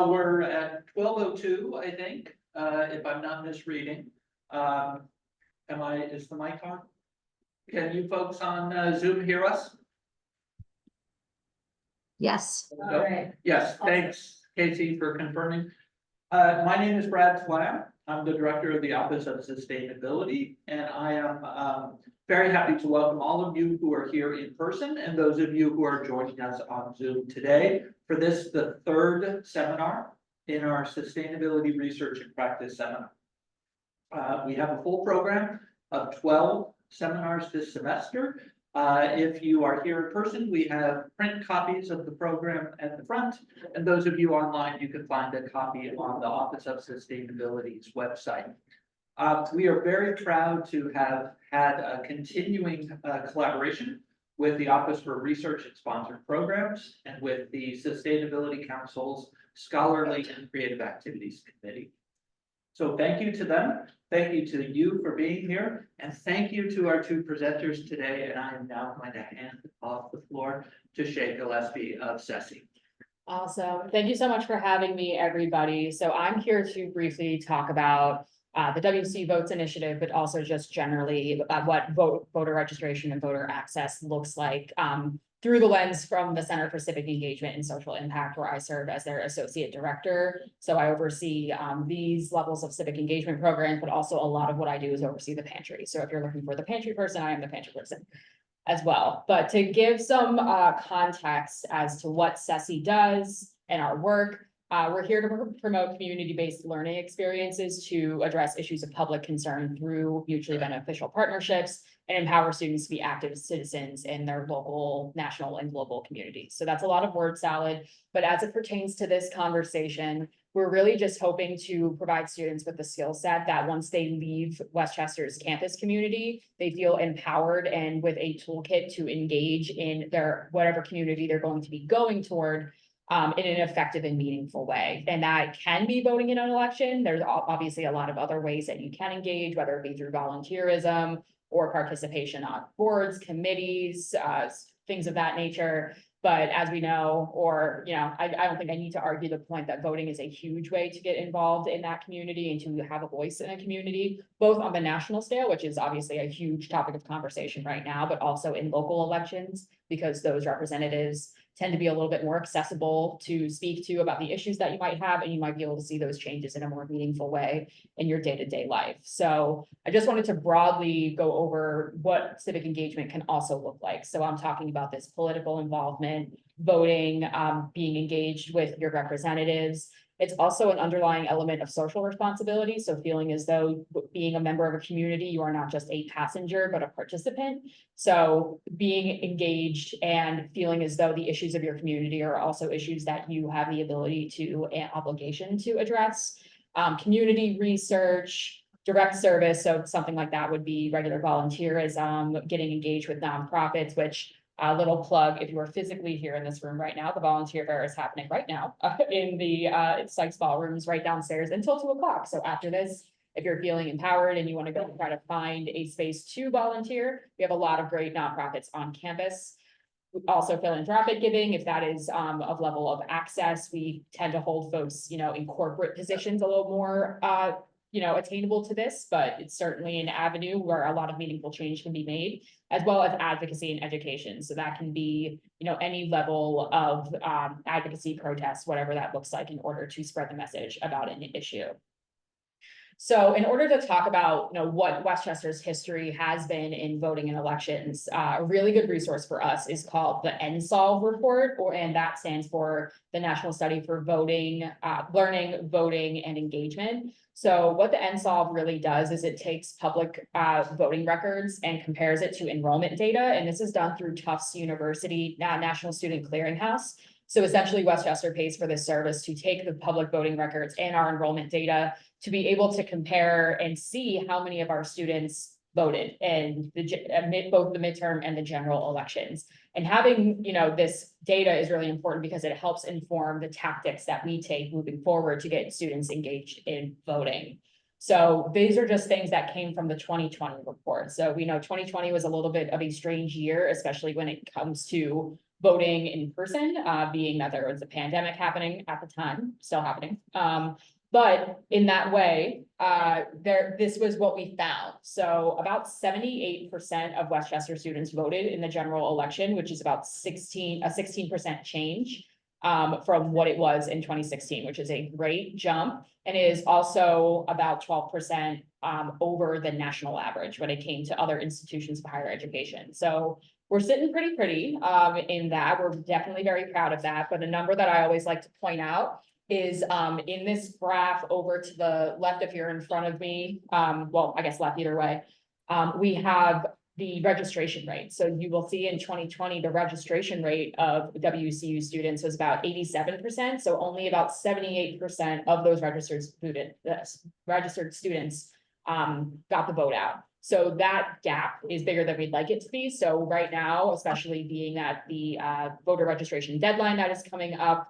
We're at 12:02, I think, if I'm not misreading. Is the mic on? Can you folks on Zoom hear us? Yes. All right. Yes, thanks, Casey, for confirming. My name is Brad Flam. I'm the Director of the Office of Sustainability, and I am very happy to welcome all of you who are here in person and those of you who are joining us on Zoom today for this, the third seminar in our Sustainability Research and Practice Seminar. We have a full program of 12 seminars this semester. If you are here in person, we have print copies of the program at the front, and those of you online, you can find a copy on the Office of Sustainability's website. We are very proud to have had a continuing collaboration with the Office for Research and Sponsored Programs and with the Sustainability Council's Scholarly and Creative Activities Committee. So thank you to them. Thank you to you for being here. And thank you to our two presenters today. And I am now going to hand off the floor to Shay Gillespie of SESI. Awesome. Thank you so much for having me, everybody. So I'm here to briefly talk about the WCU Votes Initiative, but also just generally what voter registration and voter access looks like through the lens from the Center for Civic Engagement and Social Impact, where I serve as their Associate Director. So I oversee these levels of civic engagement programs, but also a lot of what I do is oversee the pantry. So if you're looking for the pantry person, I am the pantry person as well. But to give some context as to what SESI does and our work, we're here to promote community-based learning experiences to address issues of public concern through mutually beneficial partnerships and empower students to be active citizens in their local, national, and global communities. So that's a lot of word salad, but as it pertains to this conversation, we're really just hoping to provide students with the skill set that once they leave Westchester's campus community, they feel empowered and with a toolkit to engage in their whatever community they're going to be going toward in an effective and meaningful way. And that can be voting in an election. There's obviously a lot of other ways that you can engage, whether it be through volunteerism or participation on boards, committees, things of that nature. But as we know, or, I don't think I need to argue the point that voting is a huge way to get involved in that community and to have a voice in a community, both on the national scale, which is obviously a huge topic of conversation right now, but also in local elections, because those representatives tend to be a little bit more accessible to speak to about the issues that you might have, and you might be able to see those changes in a more meaningful way in your day-to-day life. So I just wanted to broadly go over what civic engagement can also look like. So I'm talking about this political involvement, voting, being engaged with your representatives. It's also an underlying element of social responsibility. So feeling as though being a member of a community, you are not just a passenger, but a participant. So being engaged and feeling as though the issues of your community are also issues that you have the ability to and obligation to address. Community research, direct service. So something like that would be regular volunteerism, getting engaged with nonprofits, which a little plug, if you are physically here in this room right now, the volunteer fair is happening right now in the Sykes ballrooms right downstairs until 2 o'clock. So after this, if you're feeling empowered and you want to go try to find a space to volunteer, we have a lot of great nonprofits on campus. Also philanthropic giving, if that is of level of access, we tend to hold folks, in corporate positions a little more attainable to this, but it's certainly an avenue where a lot of meaningful change can be made, as well as advocacy and education. So that can be, any level of advocacy, protests, whatever that looks like in order to spread the message about an issue. So in order to talk about what Westchester's history has been in voting in elections, a really good resource for us is called the NSLVE report, and that stands for the National Study for Voting, Learning, Voting, and Engagement. So what the NSLVE really does is it takes public voting records and compares it to enrollment data, and this is done through Tufts University National Student Clearinghouse. So essentially Westchester pays for this service to take the public voting records and our enrollment data to be able to compare and see how many of our students voted in both the midterm and the general elections. And having, this data is really important because it helps inform the tactics that we take moving forward to get students engaged in voting. So these are just things that came from the 2020 report. So we know 2020 was a little bit of a strange year, especially when it comes to voting in person, being that there was a pandemic happening at the time, still happening. But in that way, this was what we found. So about 78% of Westchester students voted in the general election, which is about a 16% change from what it was in 2016, which is a great jump. And it is also about 12% over the national average when it came to other institutions of higher education. So we're sitting pretty in that. We're definitely very proud of that. But a number that I always like to point out is in this graph over to the left, if you're in front of me, well, I guess left either way, we have the registration rate. So you will see in 2020, the registration rate of WCU students was about 87%. So only about 78% of those registered students got the vote out. So that gap is bigger than we'd like it to be. So right now, especially being that the voter registration deadline that is coming up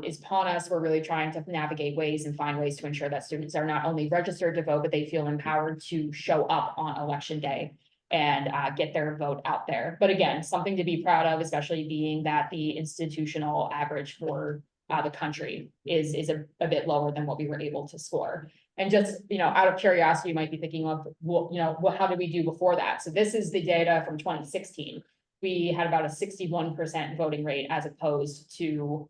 is upon us, we're really trying to navigate ways and find ways to ensure that students are not only registered to vote, but they feel empowered to show up on election day and get their vote out there. But again, something to be proud of, especially being that the institutional average for the country is a bit lower than what we were able to score. And just, out of curiosity, you might be thinking of, well, how did we do before that? So this is the data from 2016. We had about a 61% voting rate as opposed to,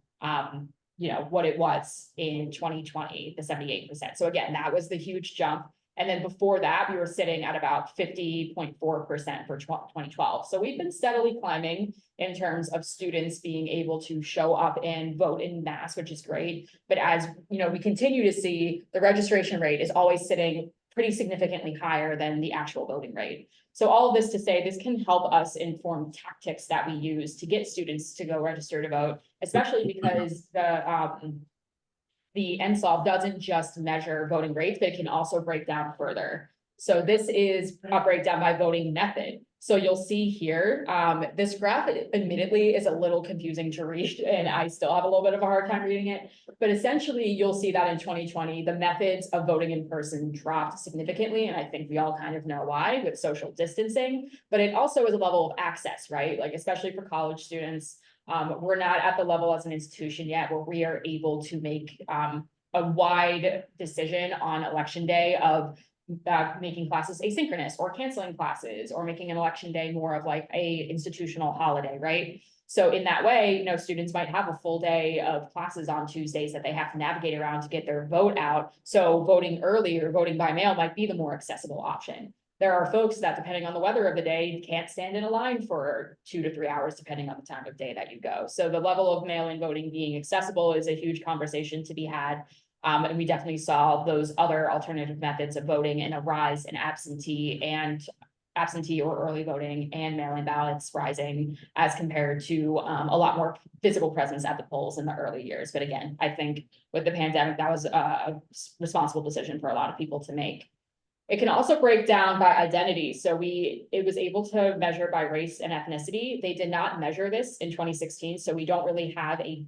what it was in 2020, the 78%. So again, that was the huge jump. And then before that, we were sitting at about 50.4% for 2012. So we've been steadily climbing in terms of students being able to show up and vote in mass, which is great. But as we continue to see, the registration rate is always sitting pretty significantly higher than the actual voting rate. So all of this to say, this can help us inform tactics that we use to get students to go register to vote, especially because the NSLVE doesn't just measure voting rates, but it can also break down further. So this is a breakdown by voting method. So you'll see here, this graph admittedly is a little confusing to read, and I still have a little bit of a hard time reading it. But essentially, you'll see that in 2020, the methods of voting in person dropped significantly. And I think we all kind of know why, with social distancing. But it also is a level of access, right? Like, especially for college students. We're not at the level as an institution yet where we are able to make a wide decision on election day of making classes asynchronous or canceling classes or making an election day more of like a institutional holiday, right? So in that way, students might have a full day of classes on Tuesdays that they have to navigate around to get their vote out. So voting early or voting by mail might be the more accessible option. There are folks that, depending on the weather of the day, can't stand in a line for 2 to 3 hours, depending on the time of day that you go. So the level of mail-in voting being accessible is a huge conversation to be had. And we definitely saw those other alternative methods of voting and a rise in absentee or early voting and mail-in ballots rising as compared to a lot more physical presence at the polls in the early years. But again, I think with the pandemic, that was a responsible decision for a lot of people to make. It can also break down by identity. So it was able to measure by race and ethnicity. They did not measure this in 2016. So we don't really have a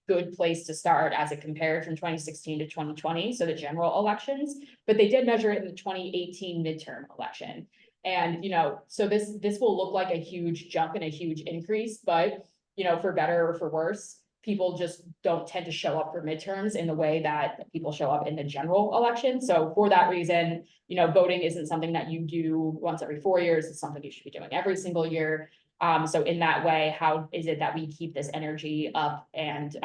good place to start as it compared from 2016 to 2020. So the general elections, but they did measure it in the 2018 midterm election. And, so this will look like a huge jump and a huge increase, but, for better or for worse, people just don't tend to show up for midterms in the way that people show up in the general election. So for that reason, voting isn't something that you do once every 4 years. It's something you should be doing every single year. So in that way, how is it that we keep this energy up and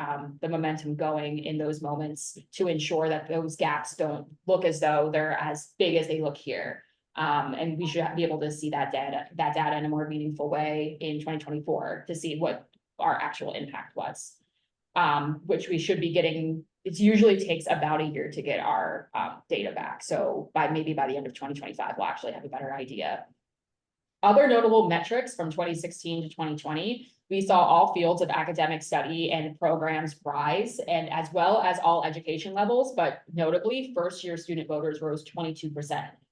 the momentum going in those moments to ensure that those gaps don't look as though they're as big as they look here? And we should be able to see that data in a more meaningful way in 2024 to see what our actual impact was. Which we should be getting. It usually takes about a year to get our data back. So maybe by the end of 2025, we'll actually have a better idea. Other notable metrics from 2016 to 2020, we saw all fields of academic study and programs rise, and as well as all education levels, but notably first-year student voters rose 22%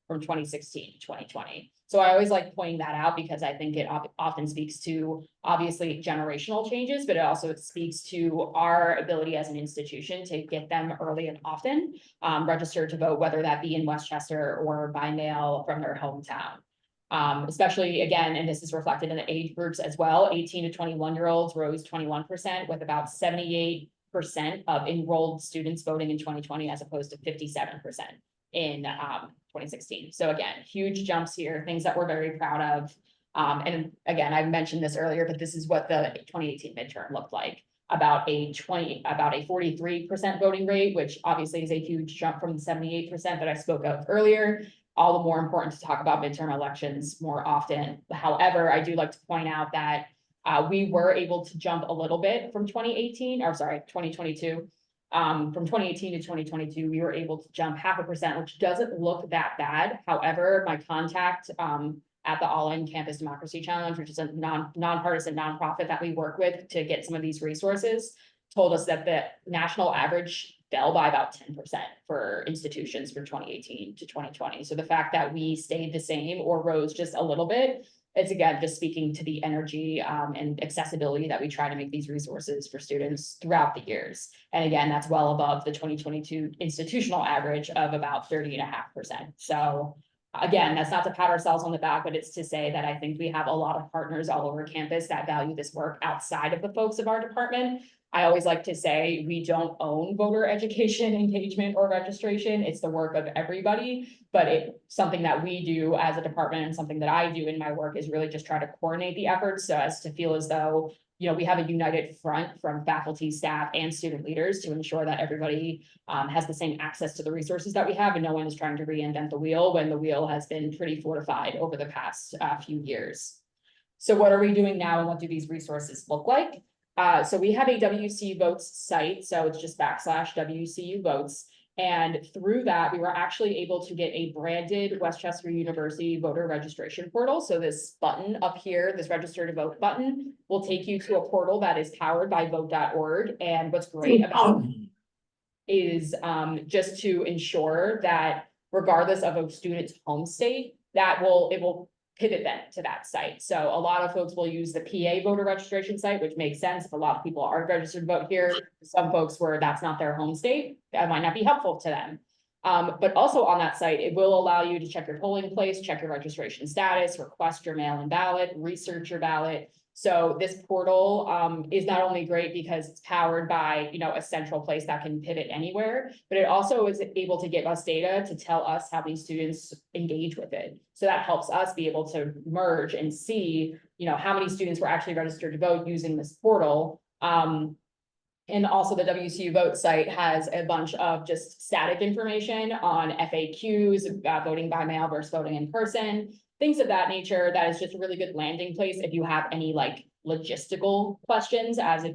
from 2016 to 2020. So I always like pointing that out because I think it often speaks to obviously generational changes, but it also speaks to our ability as an institution to get them early and often registered to vote, whether that be in Westchester or by mail from their hometown. Especially again, and this is reflected in the age groups as well, 18 to 21-year-olds rose 21%, with about 78% of enrolled students voting in 2020 as opposed to 57% in 2016. So again, huge jumps here, things that we're very proud of. And again, I mentioned this earlier, but this is what the 2018 midterm looked like. About a 43% voting rate, which obviously is a huge jump from the 78% that I spoke of earlier. All the more important to talk about midterm elections more often. However, I do like to point out that we were able to jump a little bit from 2022. From 2018 to 2022, we were able to jump 0.5%, which doesn't look that bad. However, my contact at the All In Campus Democracy Challenge, which is a nonpartisan nonprofit that we work with to get some of these resources, told us that the national average fell by about 10% for institutions for 2018 to 2020. So the fact that we stayed the same or rose just a little bit, it's again, just speaking to the energy and accessibility that we try to make these resources for students throughout the years. And again, that's well above the 2022 institutional average of about 30.5%. So again, that's not to pat ourselves on the back, but it's to say that I think we have a lot of partners all over campus that value this work outside of the folks of our department. I always like to say we don't own voter education, engagement, or registration. It's the work of everybody, but it's something that we do as a department and something that I do in my work is really just try to coordinate the efforts so as to feel as though, you know, we have a united front from faculty, staff, and student leaders to ensure that everybody has the same access to the resources that we have, and no one is trying to reinvent the wheel when the wheel has been pretty fortified over the past few years. So what are we doing now, and what do these resources look like? So we have a WCU Votes site, so it's just /WCU Votes. And through that, we were actually able to get a branded Westchester University voter registration portal. So this button up here, this register to vote button, will take you to a portal that is powered by vote.org. And what's great about it is just to ensure that regardless of a student's home state, it will pivot them to that site. So a lot of folks will use the PA voter registration site, which makes sense. If a lot of people are registered to vote here, some folks where that's not their home state, that might not be helpful to them. But also on that site, it will allow you to check your polling place, check your registration status, request your mail-in ballot, research your ballot. So this portal is not only great because it's powered by, you know, a central place that can pivot anywhere, but it also is able to give us data to tell us how many students engage with it. So that helps us be able to merge and see, you know, how many students were actually registered to vote using this portal. And also the WCU Vote site has a bunch of just static information on FAQs, voting by mail versus voting in person, things of that nature. That is just a really good landing place if you have any like logistical questions as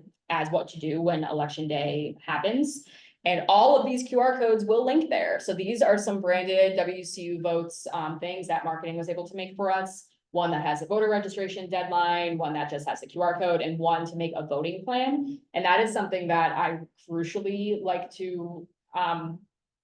what to do when election day happens. And all of these QR codes will link there. So these are some branded WCU Votes things that marketing was able to make for us. One that has a voter registration deadline, one that just has the QR code, and one to make a voting plan. And that is something that I crucially like to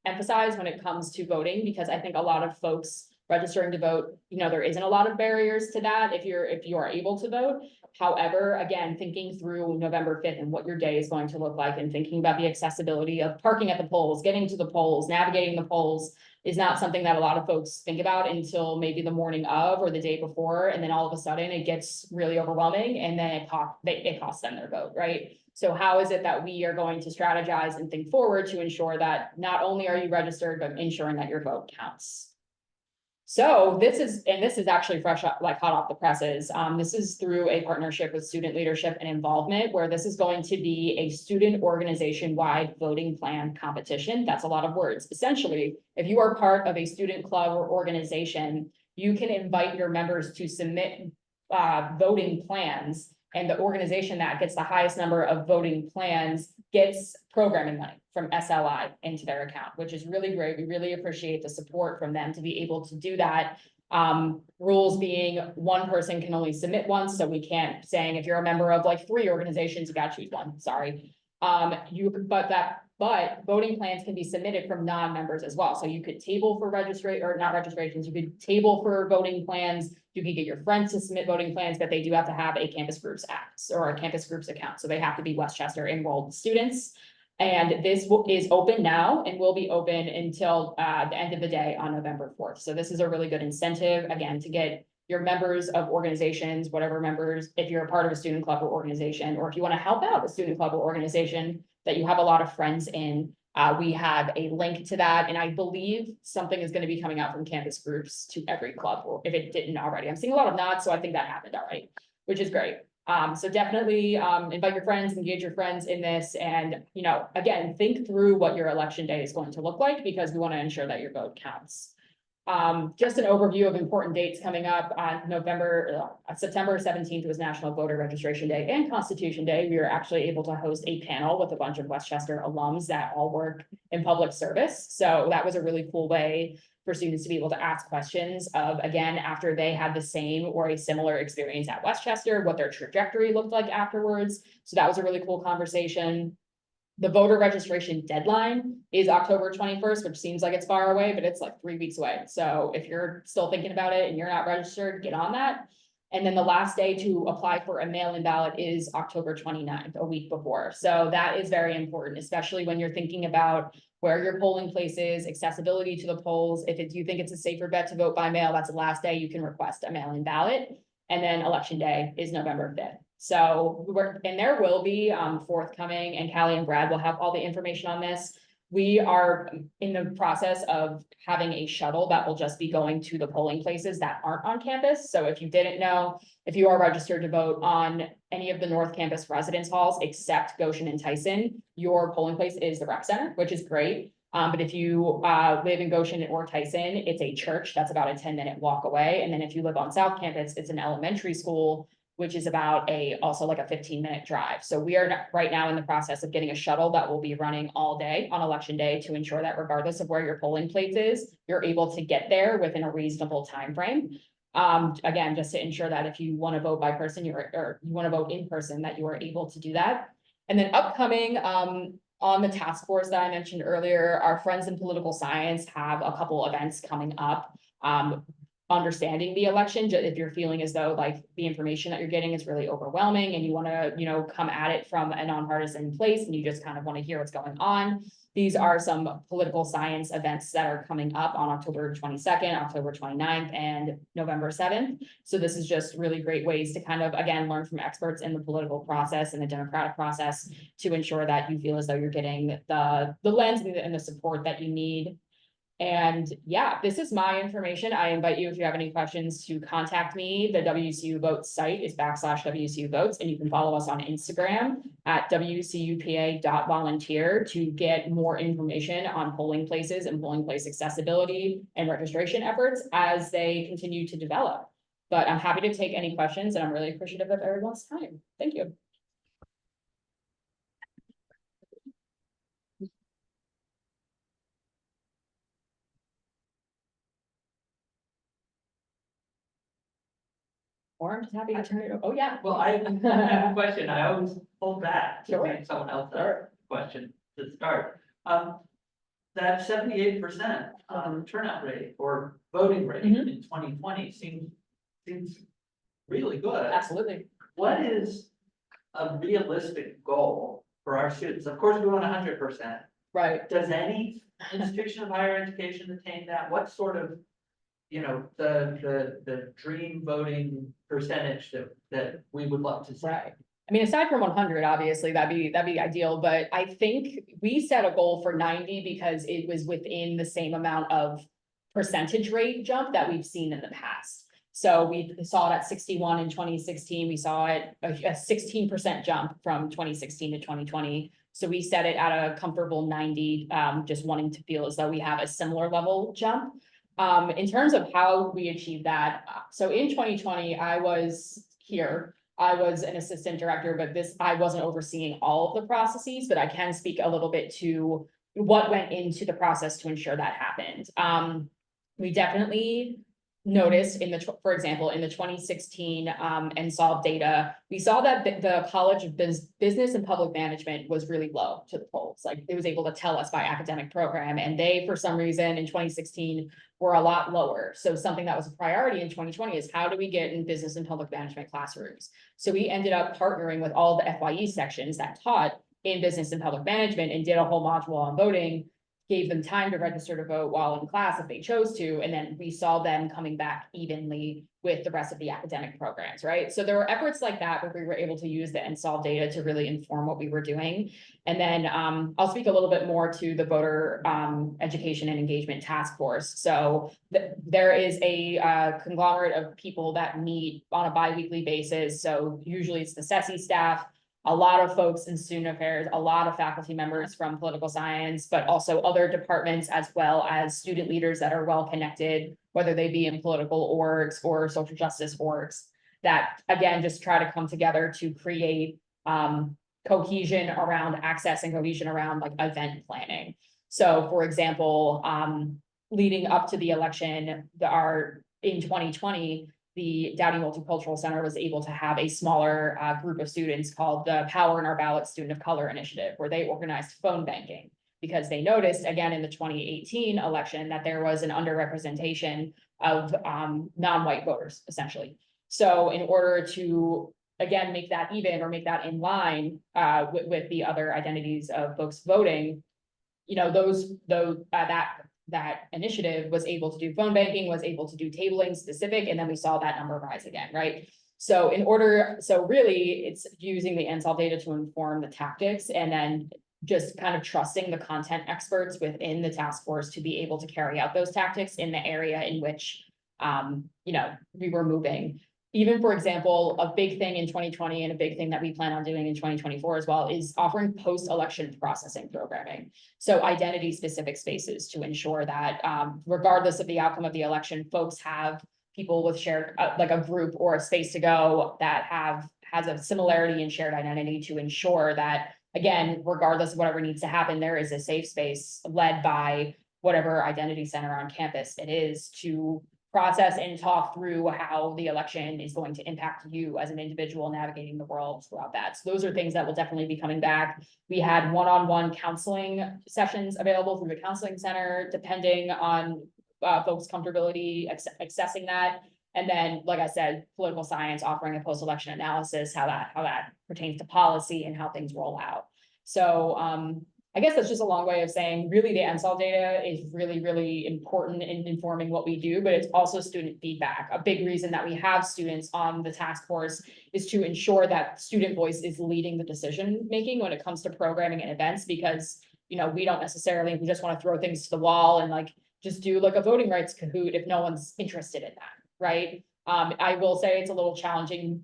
emphasize when it comes to voting, because I think a lot of folks registering to vote, you know, there isn't a lot of barriers to that if you are able to vote. However, again, thinking through November 5th and what your day is going to look like, and thinking about the accessibility of parking at the polls, getting to the polls, navigating the polls, is not something that a lot of folks think about until maybe the morning of or the day before. And then all of a sudden it gets really overwhelming, and then it costs them their vote, right? So how is it that we are going to strategize and think forward to ensure that not only are you registered, but ensuring that your vote counts? So this is actually fresh up, like hot off the presses. This is through a partnership with Student Leadership and Involvement, where this is going to be a student organization-wide voting plan competition. That's a lot of words. Essentially, if you are part of a student club or organization, you can invite your members to submit voting plans, and the organization that gets the highest number of voting plans gets programming money from SLI into their account, which is really great. We really appreciate the support from them to be able to do that. Rules being one person can only submit once, so we can't saying if you're a member of like 3 organizations, you got to choose one. Sorry. But voting plans can be submitted from non-members as well. So you could table for not registrations, you could table for voting plans. You can get your friends to submit voting plans, but they do have to have a Campus Groups Act or a Campus Groups account. So they have to be Westchester enrolled students. And this is open now and will be open until the end of the day on November 4th. So this is a really good incentive, again, to get your members of organizations, whatever members, if you're a part of a student club or organization, or if you want to help out a student club or organization that you have a lot of friends in, we have a link to that. And I believe something is going to be coming out from campus groups to every club, or if it didn't already. I'm seeing a lot of nods, so I think that happened already, which is great. So definitely invite your friends, engage your friends in this, and again, think through what your election day is going to look like, because we want to ensure that your vote counts. Just an overview of important dates coming up on September 17th was National Voter Registration Day and Constitution Day. We were actually able to host a panel with a bunch of Westchester alums that all work in public service. So that was a really cool way for students to be able to ask questions of, again, after they had the same or a similar experience at Westchester, what their trajectory looked like afterwards. So that was a really cool conversation. The voter registration deadline is October 21st, which seems like it's far away, but it's like 3 weeks away. So if you're still thinking about it and you're not registered, get on that. And then the last day to apply for a mail-in ballot is October 29th, a week before. So that is very important, especially when you're thinking about where your polling place is, accessibility to the polls. If you think it's a safer bet to vote by mail, that's the last day you can request a mail-in ballot. And then election day is November 5th. So there will be forthcoming, and Callie and Brad will have all the information on this. We are in the process of having a shuttle that will just be going to the polling places that aren't on campus. So if you didn't know, if you are registered to vote on any of the North Campus residence halls except Goshen and Tyson, your polling place is the rec center, which is great. But if you live in Goshen or Tyson, it's a church that's about a 10-minute walk away. And then if you live on South Campus, it's an elementary school, which is about also like a 15-minute drive. So we are right now in the process of getting a shuttle that will be running all day on election day to ensure that regardless of where your polling place is, you're able to get there within a reasonable time frame. Again, just to ensure that if you want to vote by person, or you want to vote in person, that you are able to do that. And then upcoming, on the task force that I mentioned earlier, our friends in political science have a couple events coming up. Understanding the election, if you're feeling as though like the information that you're getting is really overwhelming and you want to, come at it from a nonpartisan place and you just kind of want to hear what's going on. These are some political science events that are coming up on October 22nd, October 29th, and November 7th. So this is just really great ways to kind of, again, learn from experts in the political process and the democratic process to ensure that you feel as though you're getting the lens and the support that you need. And yeah, this is my information. I invite you, if you have any questions, to contact me. The WCU Votes site is /WCU Votes, and you can follow us on Instagram at WCUPA.volunteer to get more information on polling places and polling place accessibility and registration efforts as they continue to develop. But I'm happy to take any questions, and I'm really appreciative of everyone's time. Thank you. Or I'm just happy to turn it over. Oh, yeah. Well, I have a question. I always hold back to Sure. make someone else ask a question to start. That 78% turnout rate or voting rate in 2020 seems really good. Absolutely. What is a realistic goal for our students? Of course, we want 100%. Right. Does any institution of higher education attain that? What sort of, the dream voting percentage that we would love to see? Right. I mean, aside from 100, obviously that'd be ideal, but I think we set a goal for 90 because it was within the same amount of percentage rate jump that we've seen in the past. So we saw it at 61 in 2016. We saw it a 16% jump from 2016 to 2020. So we set it at a comfortable 90, just wanting to feel as though we have a similar level jump. In terms of how we achieve that, so in 2020, I was here. I was an assistant director, but I wasn't overseeing all of the processes, but I can speak a little bit to what went into the process to ensure that happened. We definitely noticed for example, in the 2016 NSLVE data, we saw that the College of Business and Public Management was really low to the polls. Like it was able to tell us by academic program, and they, for some reason, in 2016 were a lot lower. So something that was a priority in 2020 is how do we get in business and public management classrooms? So we ended up partnering with all the FYE sections that taught in business and public management and did a whole module on voting gave them time to register to vote while in class if they chose to, and then we saw them coming back evenly with the rest of the academic programs, right? So there were efforts like that where we were able to use the NSLVE data to really inform what we were doing. And then I'll speak a little bit more to the voter education and engagement task force. So there is a conglomerate of people that meet on a bi-weekly basis. So usually it's the SESI staff, a lot of folks in student affairs, a lot of faculty members from political science, but also other departments, as well as student leaders that are well connected, whether they be in political orgs or social justice orgs, that again, just try to come together to create cohesion around access and cohesion around like event planning. So for example, leading up to the election, in 2020, the Downey Multicultural Center was able to have a smaller group of students called the Power in Our Ballot Student of Color Initiative, where they organized phone banking because they noticed again in the 2018 election that there was an underrepresentation of non-white voters, essentially. So in order to again make that even or make that in line with the other identities of folks voting, you know, that initiative was able to do phone banking, was able to do tabling specific, and then we saw that number rise again, right? So really it's using the NSLVE data to inform the tactics, and then just kind of trusting the content experts within the task force to be able to carry out those tactics in the area in which, you know, we were moving. Even, for example, a big thing in 2020 and a big thing that we plan on doing in 2024 as well is offering post-election processing programming. So identity specific spaces to ensure that regardless of the outcome of the election, folks have people with shared, like a group or a space to go that has a similarity in shared identity to ensure that, again, regardless of whatever needs to happen, there is a safe space led by whatever identity center on campus it is to process and talk through how the election is going to impact you as an individual navigating the world throughout that. So those are things that will definitely be coming back. We had one-on-one counseling sessions available through the counseling center, depending on folks' comfortability accessing that. And then, like I said, political science offering a post-election analysis, how that pertains to policy and how things roll out. So I guess that's just a long way of saying really the NSLVE data is really, really important in informing what we do, but it's also student feedback. A big reason that we have students on the task force is to ensure that student voice is leading the decision making when it comes to programming and events, because, you know, we don't necessarily, we just want to throw things to the wall and like just do like a voting rights Kahoot if no one's interested in that, right? I will say it's a little challenging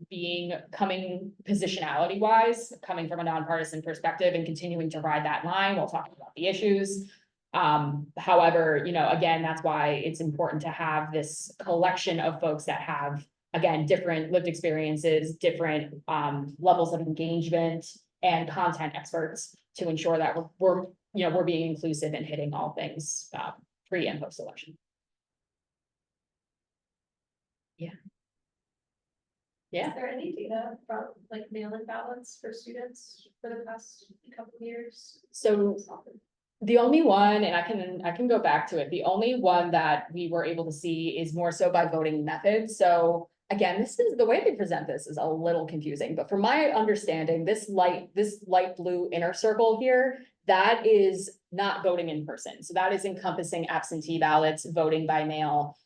coming positionality wise, coming from a nonpartisan perspective and continuing to ride that line while talking about the issues. However, you know, again, that's why it's important to have this collection of folks that have, again, different lived experiences, different levels of engagement and content experts to ensure that we're being inclusive and hitting all things pre and post election. Yeah. Is there any data from like mail-in ballots for students for the past couple of years? So the only one, and I can go back to it, the only one that we were able to see is more so by voting method. So again, this is the way they present this is a little confusing, but from my understanding, this light blue inner circle here, that is not voting in person. So that is encompassing absentee ballots, voting by mail,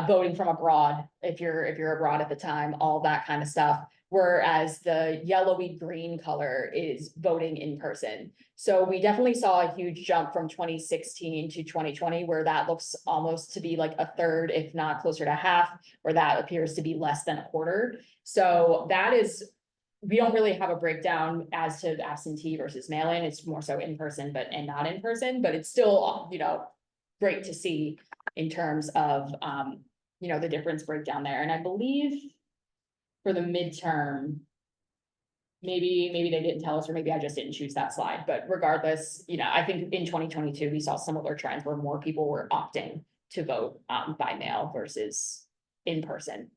voting from abroad, if you're abroad at the time, all that kind of stuff. Whereas the yellowy green color is voting in person. So we definitely saw a huge jump from 2016 to 2020, where that looks almost to be like a third, if not closer to half, where that appears to be less than a quarter. So that is, we don't really have a breakdown as to absentee versus mail-in. It's more so in person, and not in person, but it's still, you know, great to see in terms of, you know, the difference breakdown there. And I believe for the midterm, maybe they didn't tell us, or maybe I just didn't choose that slide, but regardless, you know, I think in 2022, we saw similar trends where more people were opting to vote by mail versus in person.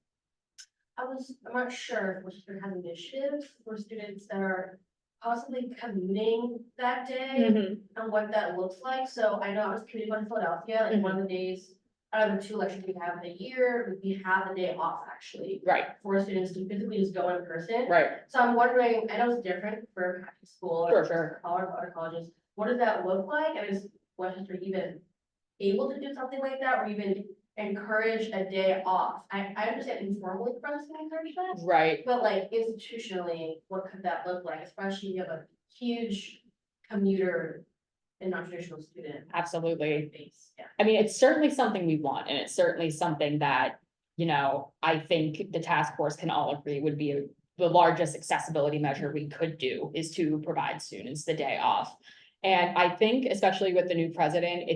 I'm not sure if Washington has initiatives for students that are possibly commuting that day and what that looks like. So I know I was commuting on Philadelphia, and one of the days out of the 2 elections we have in a year, we have a day off actually. Right. For students to physically just go in person. Right. So I'm wondering, I know it's different for school. Sure. Or other colleges. what does that look like? And is Westchester even able to do something like that, or even encourage a day off? I understand informally friends can encourage that, Right. but like institutionally, what could that look like, especially if you have a huge commuter and non-traditional student Absolutely. base, yeah. I mean, it's certainly something we want, and it's certainly something that, you know, I think the task force can all agree would be the largest accessibility measure we could do is to provide students the day off. And I think especially with the new president,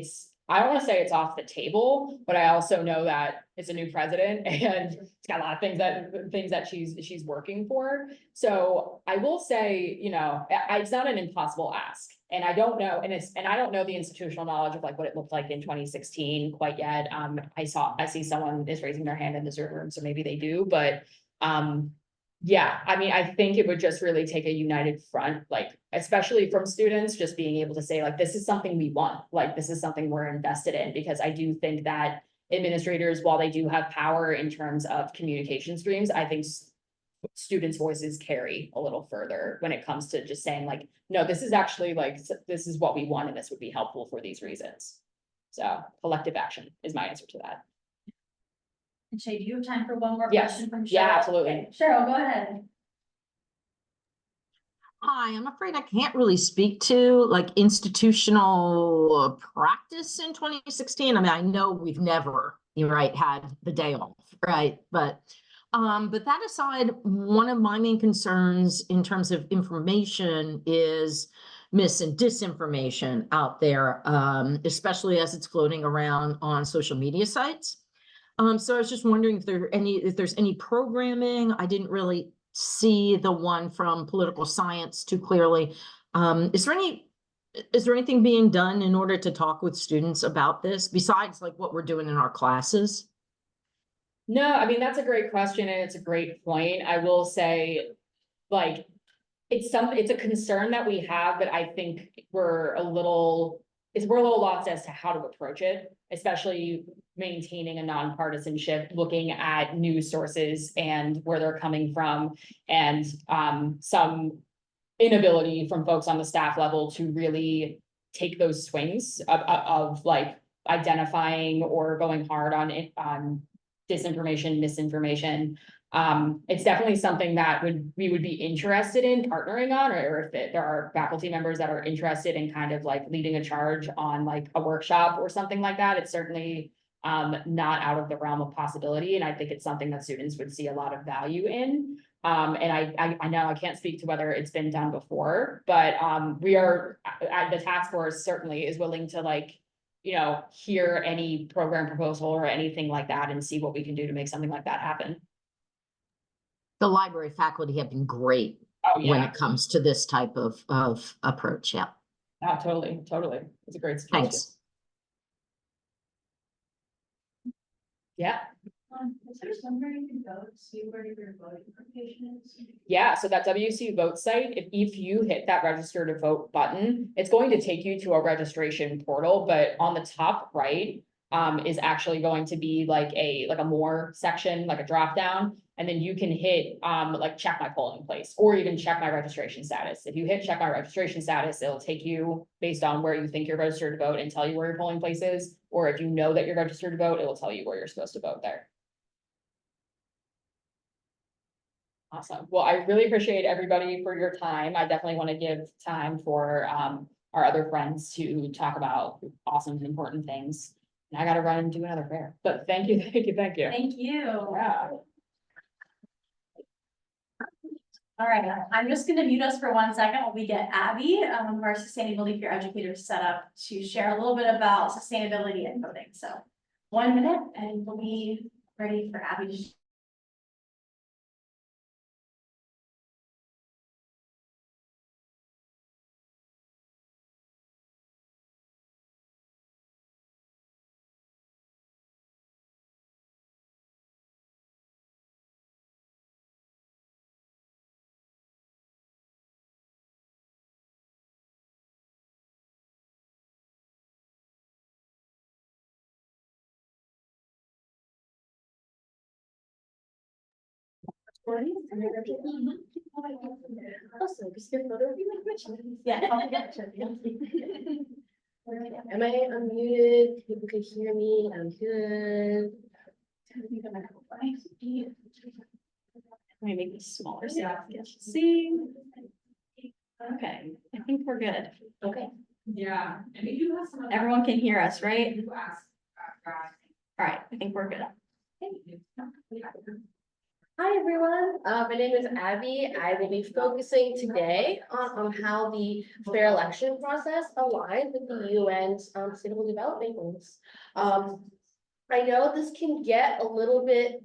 I don't want to say it's off the table, but I also know that it's a new president and it's got a lot of things that she's working for. So I will say, you know, it's not an impossible ask. And I don't know, and I don't know the institutional knowledge of like what it looked like in 2016 quite yet. I see someone is raising their hand in the Zoom room, so maybe they do, but yeah, I mean, I think it would just really take a united front, like, especially from students, just being able to say, like, this is something we want, like, this is something we're invested in, because I do think that administrators, while they do have power in terms of communication streams, I think students' voices carry a little further when it comes to just saying like, no, this is actually like, this is what we want, and this would be helpful for these reasons. So collective action is my answer to that. And Shay, do you have time for one more Yes. question from Cheryl? Yeah, absolutely. Okay, Cheryl, go ahead. Hi, I'm afraid I can't really speak to like institutional practice in 2016. I mean, I know we've never, you're right, had the day off, right? But that aside, one of my main concerns in terms of information is mis and disinformation out there, especially as it's floating around on social media sites. So I was just wondering if there's any programming. I didn't really see the one from political science too clearly. Is there anything being done in order to talk with students about this besides like what we're doing in our classes? No, I mean, that's a great question and it's a great point. I will say, like, it's a concern that we have, but I think we're a little lost as to how to approach it, especially maintaining a nonpartisanship, looking at news sources and where they're coming from, and some inability from folks on the staff level to really take those swings of like identifying or going hard on disinformation, misinformation. It's definitely something that we would be interested in partnering on, or if there are faculty members that are interested in kind of like leading a charge on like a workshop or something like that. It's certainly not out of the realm of possibility. And I think it's something that students would see a lot of value in. And I know I can't speak to whether it's been done before, but the task force certainly is willing to like, you know, hear any program proposal or anything like that and see what we can do to make something like that happen. The library faculty have been great Oh, when yeah. it comes to this type of approach. Yeah. Oh, totally. It's a great suggestion. Thanks. Yeah. Is there somewhere you can go to see where your voting information is? Yeah, so that WCU Vote site, if you hit that register to vote button, it's going to take you to a registration portal, but on the top right is actually going to be like a more section, like a drop down, and then you can hit like check my polling place or even check my registration status. If you hit check my registration status, it'll take you based on where you think you're registered to vote and tell you where your polling place is, or if you know that you're registered to vote, it will tell you where you're supposed to vote there. Awesome. Well, I really appreciate everybody for your time. I definitely want to give time for our other friends to talk about awesome and important things. And I got to run and do another fair, but thank you. Thank you. Yeah. All right, I'm just gonna mute us for 1 second while we get Abby, our sustainability peer educator, set up to share a little bit about sustainability and voting. So 1 minute and we'll be ready for Abby to Awesome, just get a photo of you. Yeah. I'll get it. Am I unmuted? People can hear me. I'm good. Let me make this smaller so you can see. Okay, I think we're good. Okay. Yeah. And we do have some. Everyone can hear us, right? You ask, All right, I think we're good. Hi, everyone. My name is Abby. I will be focusing today on how the fair election process aligns with the UN's Sustainable Development Goals. I know this can get a little bit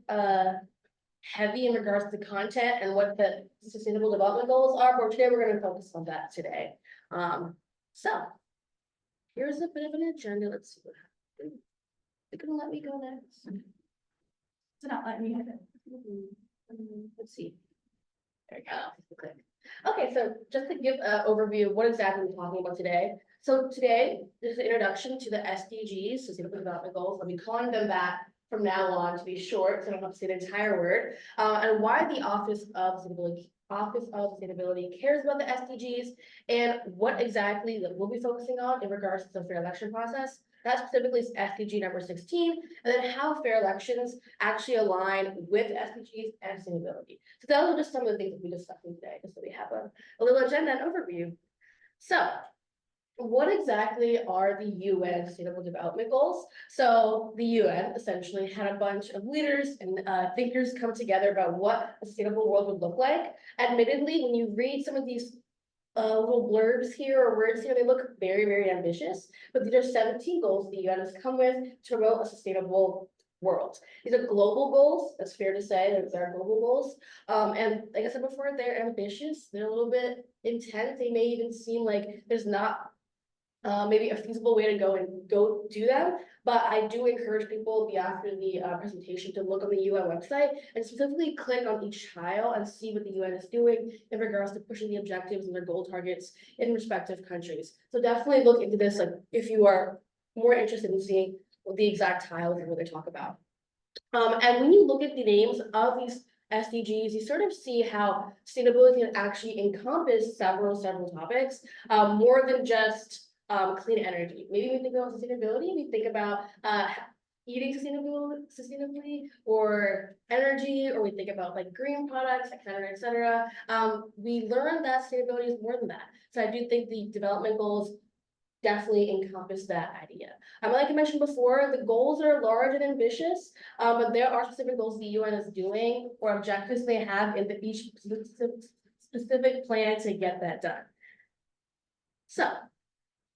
heavy in regards to content and what the Sustainable Development Goals are, but today we're going to focus on that today. So here's a bit of an agenda. Let's see what happens. They're gonna let me go next. It's not letting me. Let's see. There we go. Click. Okay, so just to give an overview of what exactly we're talking about today. So today, there's an introduction to the SDGs, Sustainable Development Goals. I'll be calling them that from now on to be short, so I don't have to say the entire word. And why the Office of Sustainability cares about the SDGs and what exactly that we'll be focusing on in regards to the fair election process. That specifically is SDG number 16, and then how fair elections actually align with SDGs and sustainability. So those are just some of the things that we're discussing today, just so we have a little agenda and overview. So what exactly are the UN Sustainable Development Goals? So the UN essentially had a bunch of leaders and thinkers come together about what a sustainable world would look like. Admittedly, when you read some of these little blurbs here or words here, they look very, very ambitious, but these are 17 goals the UN has come with to promote a sustainable world. These are global goals, that's fair to say, that they're global goals. And like I said before, they're ambitious, they're a little bit intense, they may even seem like there's not maybe a feasible way to go do them, but I do encourage people after the presentation to look on the UN website and specifically click on each tile and see what the UN is doing in regards to pushing the objectives and their goal targets in respective countries. So definitely look into this, like if you are more interested in seeing what the exact tiles and what they talk about. And when you look at the names of these SDGs, you sort of see how sustainability can actually encompass several topics, more than just clean energy. Maybe we think about sustainability, we think about eating sustainably or energy, or we think about like green products, et cetera, et cetera. We learned that sustainability is more than that. So I do think the development goals definitely encompass that idea. Like I mentioned before, the goals are large and ambitious, but there are specific goals the UN is doing or objectives they have in each specific plan to get that done. So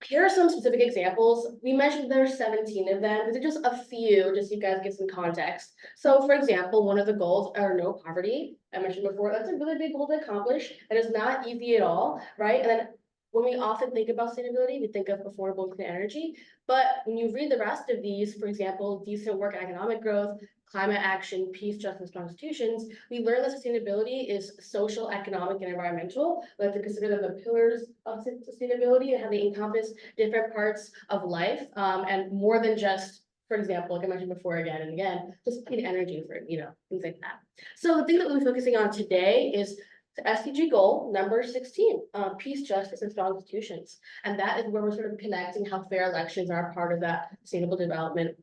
here are some specific examples. We mentioned there are 17 of them. These are just a few, just so you guys get some context. So for example, one of the goals are no poverty. I mentioned before, that's a really big goal to accomplish. That is not easy at all, right? And then when we often think about sustainability, we think of affordable and clean energy. But when you read the rest of these, for example, decent work and economic growth, climate action, peace, justice, and strong institutions, we learn that sustainability is social, economic, and environmental. We have to consider them the pillars of sustainability and how they encompass different parts of life, and more than just, for example, like I mentioned before again and again, just clean energy for, things like that. So the thing that we'll be focusing on today is the SDG goal number 16, peace, justice, and strong institutions. And that is where we're sort of connecting how fair elections are a part of that sustainable development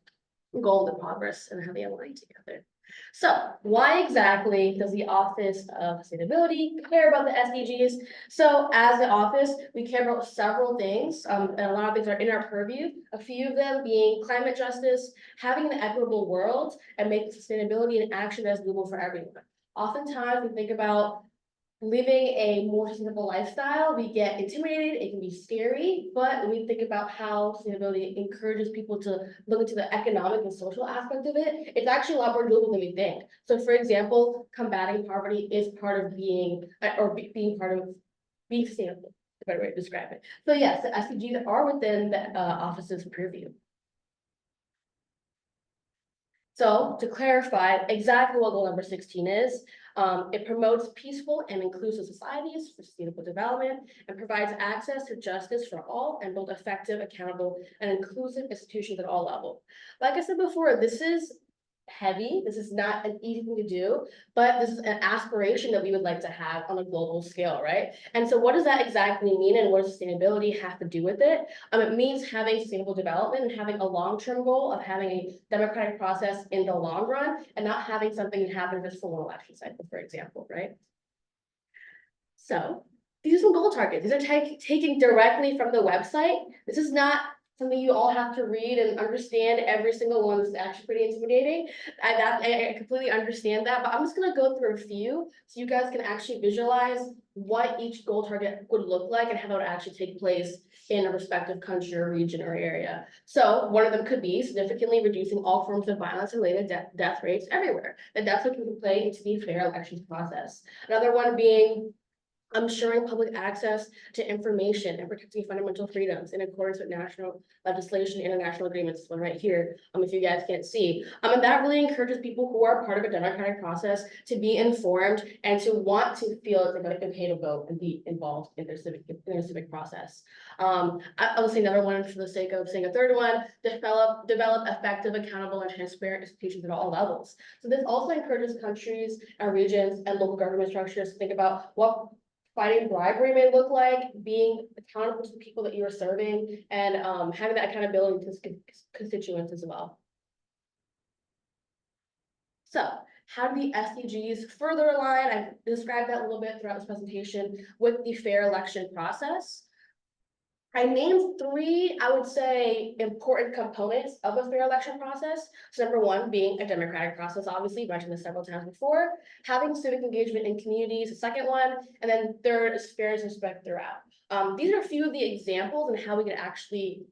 goal and progress and how they align together. So why exactly does the Office of Sustainability care about the SDGs? So as the office, we care about several things, and a lot of things are in our purview, a few of them being climate justice, having an equitable world, and making sustainability an action that's doable for everyone. Oftentimes we think about living a more sustainable lifestyle, we get intimidated, it can be scary, but when we think about how sustainability encourages people to look into the economic and social aspect of it, it's actually a lot more doable than we think. So for example, combating poverty is part of being sustainable, the better way to describe it. So yes, the SDGs are within the office's purview. So to clarify exactly what goal number 16 is, it promotes peaceful and inclusive societies for sustainable development and provides access to justice for all and build effective, accountable, and inclusive institutions at all levels. Like I said before, this is heavy. This is not an easy thing to do, but this is an aspiration that we would like to have on a global scale, right? And so what does that exactly mean, and what does sustainability have to do with it? It means having sustainable development and having a long-term goal of having a democratic process in the long run and not having something happen just for one election cycle, for example, right? So these are some goal targets. These are taken directly from the website. This is not something you all have to read and understand every single one. This is actually pretty intimidating. I completely understand that, but I'm just gonna go through a few so you guys can actually visualize what each goal target would look like and how that would actually take place in a respective country or region or area. So one of them could be significantly reducing all forms of violence and related death rates everywhere. And that's what can play into the fair elections process. Another one being ensuring public access to information and protecting fundamental freedoms in accordance with national legislation, international agreements, this one right here, if you guys can't see. And that really encourages people who are part of a democratic process to be informed and to want to feel like they're okay to vote and be involved in their civic process. I'll say another one for the sake of saying a third one: develop effective, accountable, and transparent institutions at all levels. So this also encourages countries and regions and local government structures to think about what fighting bribery may look like, being accountable to the people that you are serving, and having that accountability to constituents as well. So how do the SDGs further align? I've described that a little bit throughout this presentation with the fair election process. I named three, I would say, important components of a fair election process. So number one being a democratic process, obviously, mentioned this several times before, having civic engagement in communities, the second one, and then third is fairness and respect throughout. These are a few of the examples and how we can actually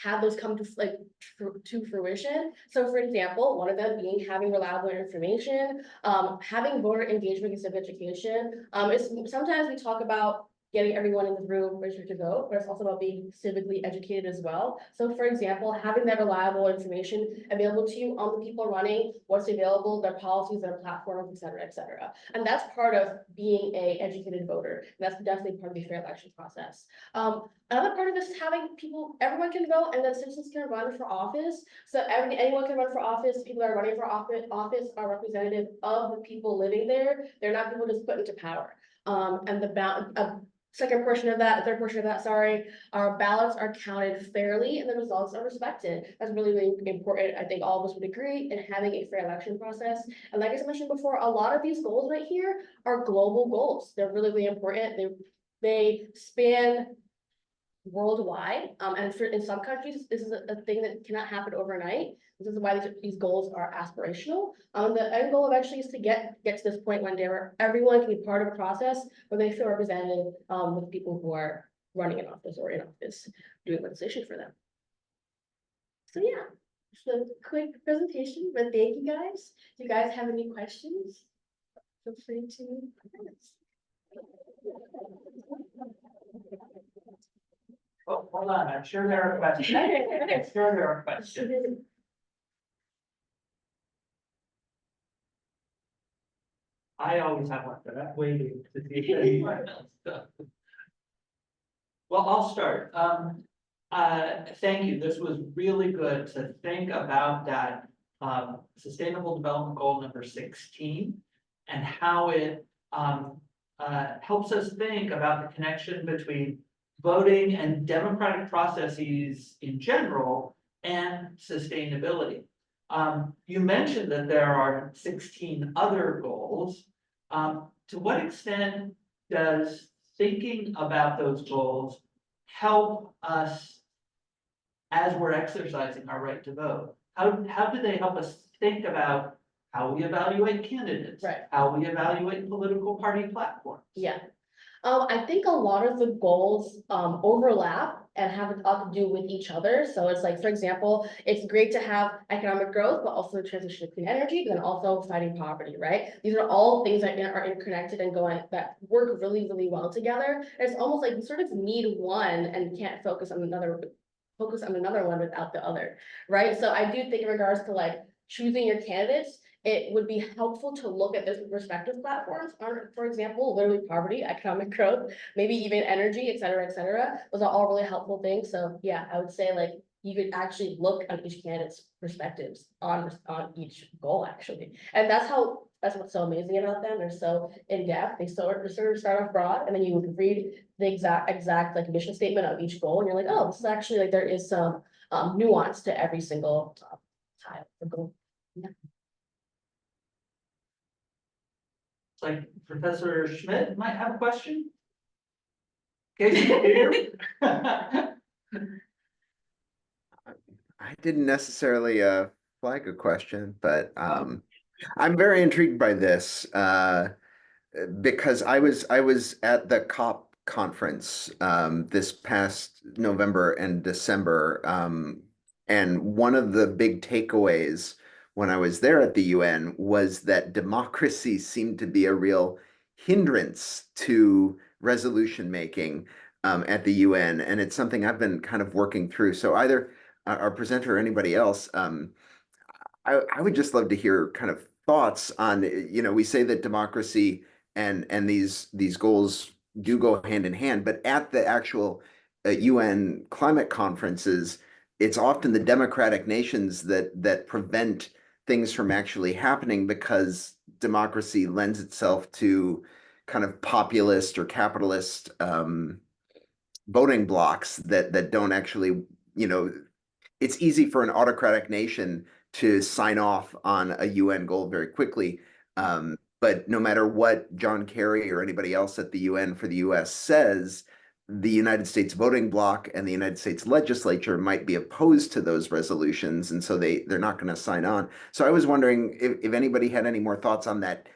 have those come to fruition. So for example, one of them being having reliable information, having voter engagement in civic education. Sometimes we talk about getting everyone in the room registered to vote, but it's also about being civically educated as well. So for example, having that reliable information available to you on the people running, what's available, their policies, their platforms, et cetera, et cetera. And that's part of being an educated voter. And that's definitely part of the fair election process. Another part of this is having everyone can vote and then citizens can run for office. So anyone can run for office. People that are running for office are representative of the people living there. They're not people just put into power. And the second portion of that, third portion of that, sorry, our ballots are counted fairly and the results are respected. That's really, really important. I think all of us would agree in having a fair election process. And like I mentioned before, a lot of these goals right here are global goals. They're really, really important. They span worldwide. And in some countries, this is a thing that cannot happen overnight. This is why these goals are aspirational. The end goal eventually is to get to this point one day where everyone can be part of a process where they feel represented with people who are running in office or in office doing legislation for them. So yeah, just a quick presentation, but thank you guys. Do you guys have any questions? Feel free to ask. Oh, hold on, I'm sure there are questions. I'm sure there are questions. I always have one, but I'm waiting to see if anyone else does. Well, I'll start. Thank you. This was really good to think about that Sustainable Development Goal number 16 and how it helps us think about the connection between voting and democratic processes in general and sustainability. You mentioned that there are 16 other goals. To what extent does thinking about those goals help us as we're exercising our right to vote? How do they help us think about how we evaluate candidates? Right. How we evaluate political party platforms? Yeah. I think a lot of the goals overlap and have a lot to do with each other. So it's like, for example, it's great to have economic growth, but also the transition to clean energy, then also fighting poverty, right? These are all things that are interconnected and that work really, really well together. It's almost like you sort of need one and can't focus on another one without the other, right? So I do think in regards to like choosing your candidates, it would be helpful to look at those respective platforms, for example, literally poverty, economic growth, maybe even energy, et cetera, et cetera. Those are all really helpful things. So yeah, I would say like you could actually look at each candidate's perspectives on each goal, actually. And that's what's so amazing about them. They're so in-depth. They sort of start off broad, and then you would read the exact like mission statement of each goal, and you're like, oh, this is actually like there is some nuance to every single tile or goal. It's like Professor Schmidt might have a question. Casey, do you? I didn't necessarily flag a question, but I'm very intrigued by this because I was at the COP conference this past November and December, and one of the big takeaways when I was there at the UN was that democracy seemed to be a real hindrance to resolution making at the UN, and it's something I've been kind of working through. So either our presenter or anybody else, I would just love to hear kind of thoughts on, we say that democracy and these goals do go hand in hand, but at the actual UN climate conferences, it's often the democratic nations that prevent things from actually happening because democracy lends itself to kind of populist or capitalist voting blocks that don't actually, it's easy for an autocratic nation to sign off on a UN goal very quickly. But no matter what John Kerry or anybody else at the UN for the US says, the United States voting bloc and the United States legislature might be opposed to those resolutions. And so they're not going to sign on. So I was wondering if anybody had any more thoughts on that,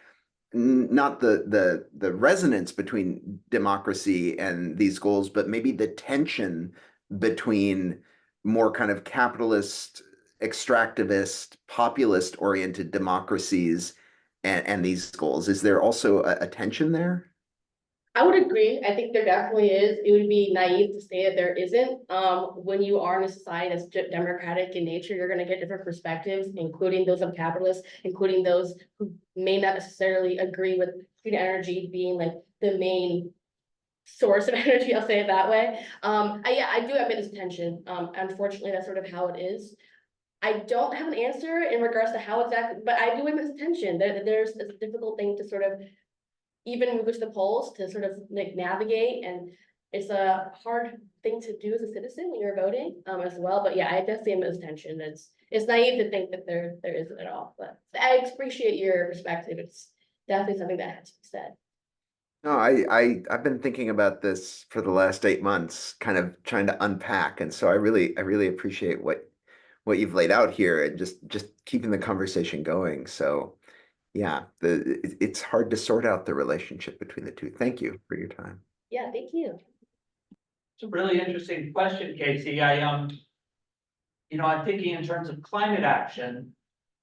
not the resonance between democracy and these goals, but maybe the tension between more kind of capitalist, extractivist, populist oriented democracies and these goals. Is there also a tension there? I would agree. I think there definitely is. It would be naive to say that there isn't. When you are in a society that's democratic in nature, you're going to get different perspectives, including those of capitalists, including those who may not necessarily agree with clean energy being like the main source of energy. I'll say it that way. I do admit this tension. Unfortunately, that's sort of how it is. I don't have an answer in regards to how exactly, but I do admit this tension. There's a difficult thing to sort of even move to the polls to sort of like navigate, and it's a hard thing to do as a citizen when you're voting as well. But yeah, I definitely am as tension. It's naive to think that there isn't at all. But I appreciate your perspective. It's definitely something that has to be said. No, I've been thinking about this for the last 8 months, kind of trying to unpack, and so I really appreciate what you've laid out here and just keeping the conversation going. So yeah, it's hard to sort out the relationship between the two. Thank you for your time. Yeah, thank you. It's a really interesting question, Casey. I'm thinking in terms of climate action,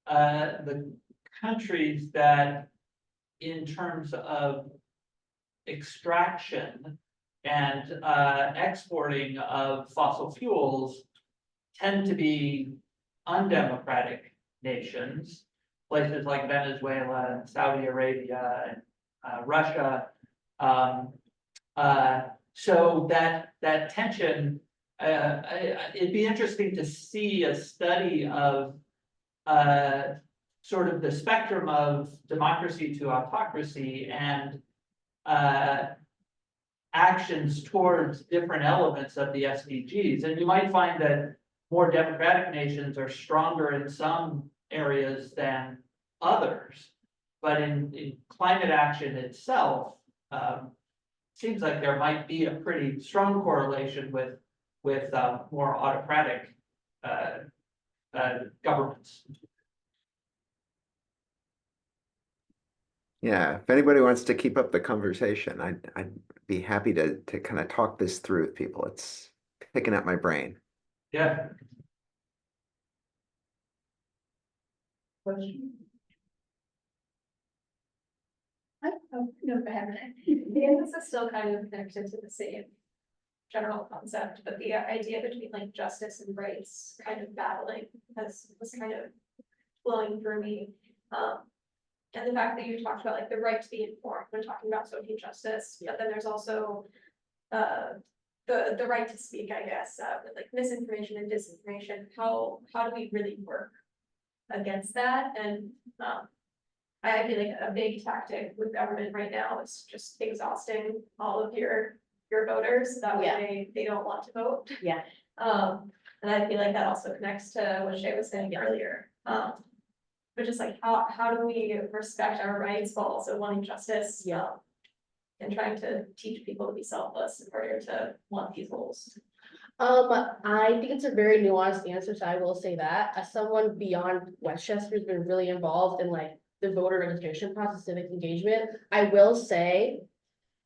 the countries that in terms of extraction and exporting of fossil fuels tend to be undemocratic nations, places like Venezuela and Saudi Arabia and Russia. So that tension, it'd be interesting to see a study of sort of the spectrum of democracy to autocracy and actions towards different elements of the SDGs. And you might find that more democratic nations are stronger in some areas than others. But in climate action itself, seems like there might be a pretty strong correlation with more autocratic governments. Yeah, if anybody wants to keep up the conversation, I'd be happy to kind of talk this through with people. It's picking at my brain. Yeah. No, this is still kind of connected to the same general concept, but the idea between like justice and rights kind of battling was kind of flowing through me. And the fact that you talked about like the right to be informed when talking about social justice, but then there's also the right to speak, I guess, with like misinformation and disinformation, how do we really work against that? And, I feel like a big tactic with government right now is just exhausting all of your voters, that way they don't want to vote. Yeah. And I feel like that also connects to what Shay was saying earlier. But just like, how do we respect our rights while also wanting justice? Yeah. And trying to teach people to be selfless in order to want these goals. I think it's a very nuanced answer, so I will say that. As someone beyond Westchester who's been really involved in like the voter registration process, civic engagement, I will say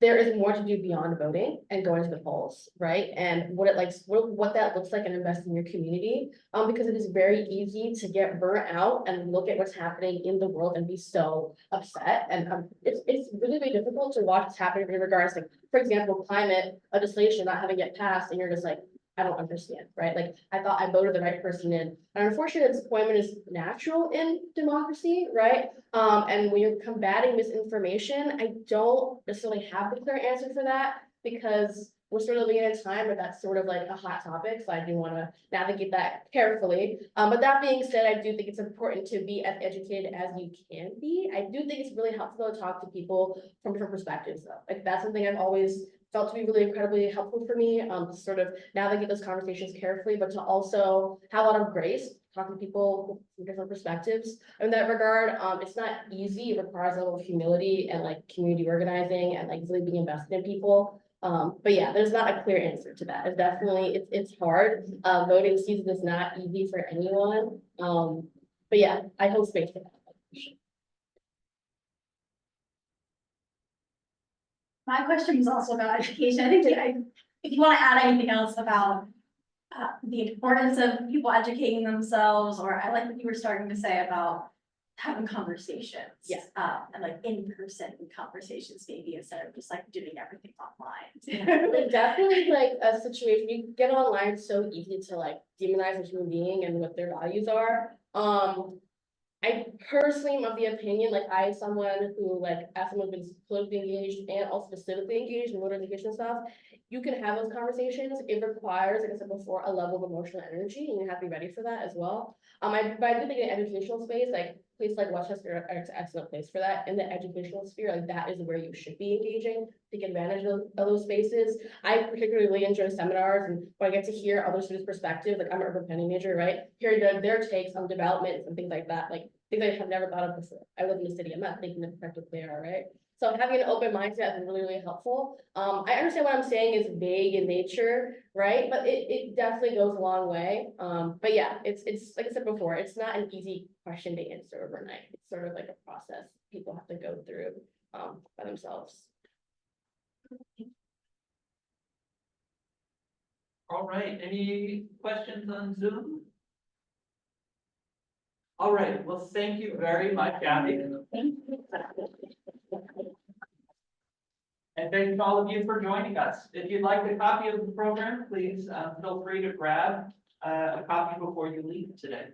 there is more to do beyond voting and going to the polls, right? And what that looks like and invest in your community. Because it is very easy to get burnt out and look at what's happening in the world and be so upset. And it's really, really difficult to watch what's happening in regards to, for example, climate legislation not having yet passed, and you're just like, I don't understand, right? Like, I thought I voted the right person in. And unfortunately, disappointment is natural in democracy, right? And when you're combating misinformation, I don't necessarily have the clear answer for that, because we're sort of living in a time where that's sort of like a hot topic, so I do want to navigate that carefully. But that being said, I do think it's important to be as educated as you can be. I do think it's really helpful to talk to people from different perspectives, though. Like, that's something I've always felt to be really incredibly helpful for me, to sort of navigate those conversations carefully, but to also have a lot of grace, talking to people from different perspectives. In that regard, it's not easy. It requires a level of humility and like community organizing and like really being invested in people. But yeah, there's not a clear answer to that. It's definitely, it's hard. Voting season is not easy for anyone. But yeah, I hold space for that. My question was also about education. I think if you want to add anything else about the importance of people educating themselves, or I like what you were starting to say about having conversations. Yeah. And like in-person conversations maybe instead of just like doing everything online. Like, definitely like a situation, you get online, it's so easy to like demonize a human being and what their values are. I personally am of the opinion, like I, someone who like, as someone who's been politically engaged and also specifically engaged in voter education stuff, you can have those conversations. It requires, like I said before, a level of emotional energy, and you have to be ready for that as well. But I do think in educational space, like places like Westchester are an excellent place for that. In the educational sphere, like that is where you should be engaging, take advantage of those spaces. I particularly enjoy seminars, and when I get to hear other students' perspectives, like I'm an urban planning major, right? Hearing their takes on development and things like that, like things I have never thought of before. I live in the city, I'm not thinking the perspective they are, right? So having an open mindset is really, really helpful. I understand what I'm saying is vague in nature, right? But it definitely goes a long way. But yeah, it's like I said before, it's not an easy question to answer overnight. It's sort of like a process people have to go through by themselves. All right, any questions on Zoom? All right, well, thank you very much, Abby. And thanks to all of you for joining us. If you'd like a copy of the program, please feel free to grab a copy before you leave today.